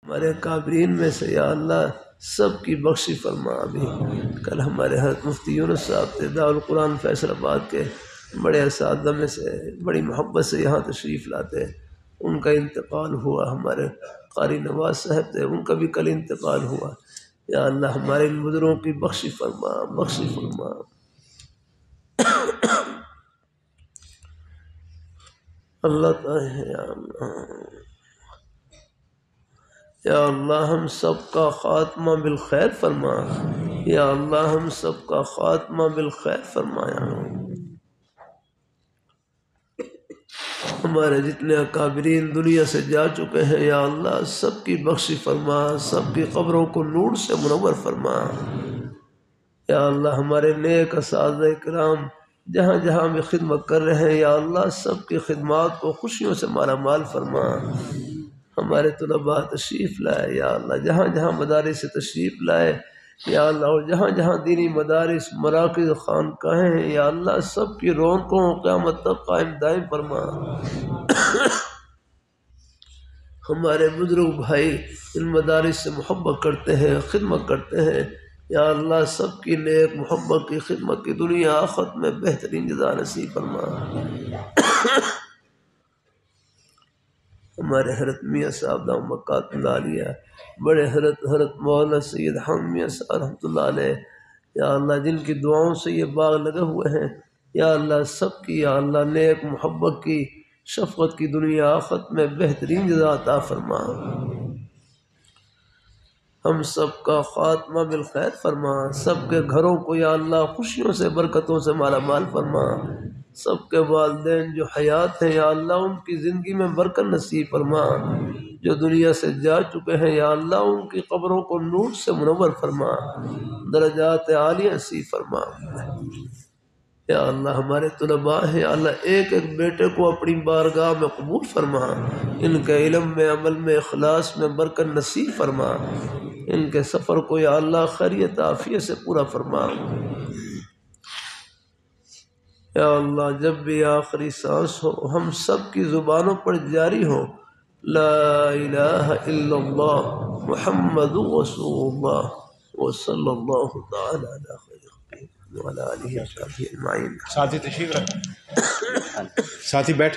ہمارے کابرین میں سے یا اللہ سب کی بخشی فرما۔ ابھی کل ہمارے حضرت مفتی یونس صاحب تھے دارالقرآن فیصل آباد کے، بڑے اساتذہ میں سے بڑی محبت سے یہاں تشریف لاتے، ان کا انتقال ہوا۔ ہمارے قاری نواز صاحب تھے، ان کا بھی کل انتقال ہوا۔ یا اللہ ہمارے ان بزرگوں کی بخشی فرما، بخشی فرما۔ اللہ تعالی یا اللہ ہم سب کا خاتمہ بالخیر فرما، یا اللہ ہم سب کا خاتمہ بالخیر فرما۔ ہمارے جتنے اکابرین دنیا سے جا چکے ہیں یا اللہ سب کی بخشی فرما، سب کی قبروں کو نور سے منور فرما۔ یا اللہ ہمارے نیک اساتذہ کرام جہاں جہاں بھی خدمت کر رہے ہیں یا اللہ سب کی خدمات کو خوشیوں سے مالا مال فرما۔ ہمارے طلباء تشریف لائے یا اللہ، جہاں جہاں مدارس سے تشریف لائے یا اللہ، اور جہاں جہاں دینی مدارس مراکز خانقاہیں ہیں یا اللہ سب کی رونقوں قیامت تک قائم دائم فرما۔ ہمارے بزرگ بھائی ان مدارس سے محبت کرتے ہیں، خدمت کرتے ہیں یا اللہ سب کی نیک محبت کی خدمت کی دنیا آخرت میں بہترین جزا نصیب فرما۔ ہمارے حضرت میاں صاحب دامت برکاتہ العالیہ، بڑے حضرت مولانا سید حامد میاں صاحب رحمۃ اللہ علیہ یا اللہ جن کی دعاؤں سے یہ باغ لگے ہوئے ہیں یا اللہ سب کی یا اللہ نیک محبت کی شفقت کی دنیا آخرت میں بہترین جزا عطا فرما۔ ہم سب کا خاتمہ بالخیر فرما، سب کے گھروں کو یا اللہ خوشیوں سے برکتوں سے مالا مال فرما۔ سب کے والدین جو حیات ہیں یا اللہ ان کی زندگی میں برکت نصیب فرما، جو دنیا سے جا چکے ہیں یا اللہ ان کی قبروں کو نور سے منور فرما، درجات عالیہ نصیب فرما۔ یا اللہ ہمارے طلباء ہیں یا اللہ ایک ایک بیٹے کو اپنی بارگاہ میں قبول فرما، ان کے علم میں عمل میں اخلاص میں برکت نصیب فرما، ان کے سفر کو یا اللہ خیریت عافیت سے پورا فرما۔ یا اللہ جب بھی آخری سانس ہو ہم سب کی زبانوں پر جاری ہو لا الہ الا اللہ محمد رسول اللہ وصلی اللہ تعالی علی خیر وعلی آلہ وصحبہ اجمعین۔ ساتھی تشریف رکھیں، ساتھی بیٹھے۔